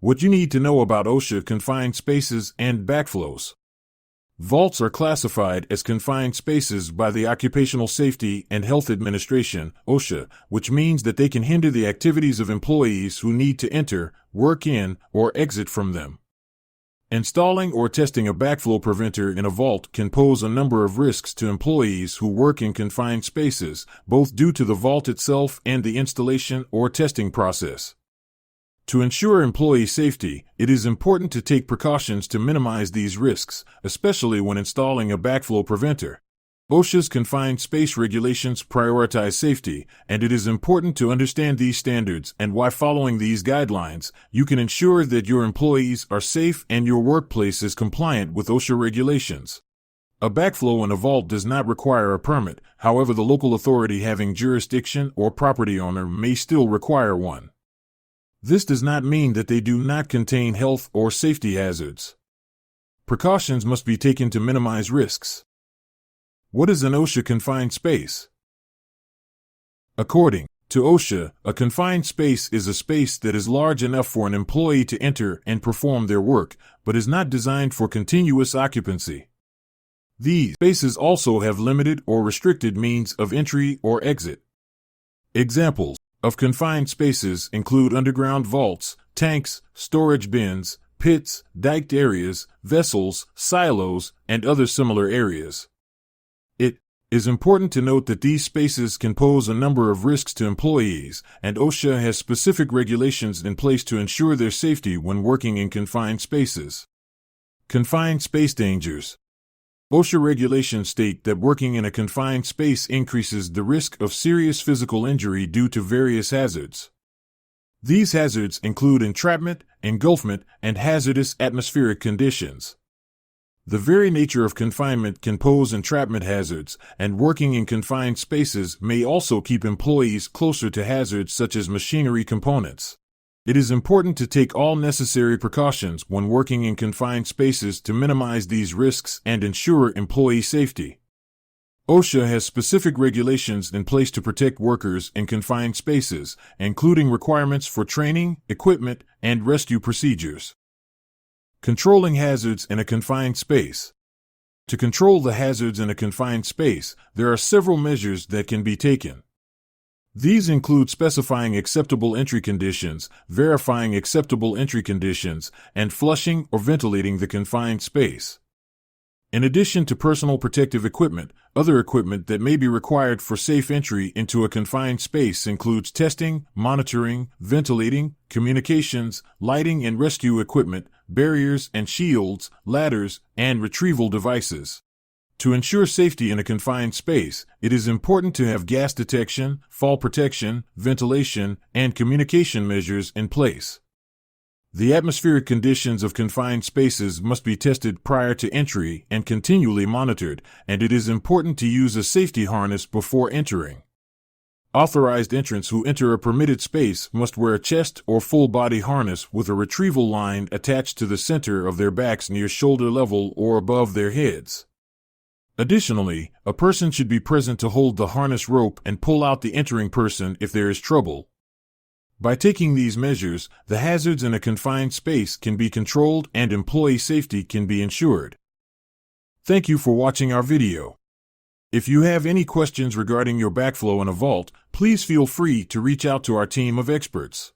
What you need to know about OSHA confined spaces and backflows. Vaults are classified as confined spaces by the Occupational Safety and Health Administration, OSHA, which means that they can hinder the activities of employees who need to enter, work in, or exit from them. Installing or testing a backflow preventer in a vault can pose a number of risks to employees who work in confined spaces, both due to the vault itself and the installation or testing process. To ensure employee safety, it is important to take precautions to minimize these risks, especially when installing a backflow preventer. OSHA's confined space regulations prioritize safety, and it is important to understand these standards and why following these guidelines, you can ensure that your employees are safe and your workplace is compliant with OSHA regulations. A backflow in a vault does not require a permit, however the local authority having jurisdiction or property owner may still require one. This does not mean that they do not contain health or safety hazards. Precautions must be taken to minimize risks. What is an OSHA confined space? According to OSHA, a confined space is a space that is large enough for an employee to enter and perform their work, but is not designed for continuous occupancy. These spaces also have limited or restricted means of entry or exit. Examples of confined spaces include underground vaults, tanks, storage bins, pits, diked areas, vessels, silos, and other similar areas. It is important to note that these spaces can pose a number of risks to employees, and OSHA has specific regulations in place to ensure their safety when working in confined spaces. Confined space dangers. OSHA regulations state that working in a confined space increases the risk of serious physical injury due to various hazards. These hazards include entrapment, engulfment, and hazardous atmospheric conditions. The very nature of confinement can pose entrapment hazards, and working in confined spaces may also keep employees closer to hazards such as machinery components. It is important to take all necessary precautions when working in confined spaces to minimize these risks and ensure employee safety. OSHA has specific regulations in place to protect workers in confined spaces, including requirements for training, equipment, and rescue procedures. Controlling hazards in a confined space. To control the hazards in a confined space, there are several measures that can be taken. These include specifying acceptable entry conditions, verifying acceptable entry conditions, and flushing or ventilating the confined space. In addition to personal protective equipment, other equipment that may be required for safe entry into a confined space includes testing, monitoring, ventilating, communications, lighting and rescue equipment, barriers and shields, ladders, and retrieval devices. To ensure safety in a confined space, it is important to have gas detection, fall protection, ventilation, and communication measures in place. The atmospheric conditions of confined spaces must be tested prior to entry and continually monitored, and it is important to use a safety harness before entering. Authorized entrants who enter a permitted space must wear a chest or full body harness with a retrieval line attached to the center of their backs near shoulder level or above their heads. Additionally, a person should be present to hold the harness rope and pull out the entering person if there is trouble. By taking these measures, the hazards in a confined space can be controlled and employee safety can be ensured. Thank you for watching our video. If you have any questions regarding your backflow in a vault, please feel free to reach out to our team of experts.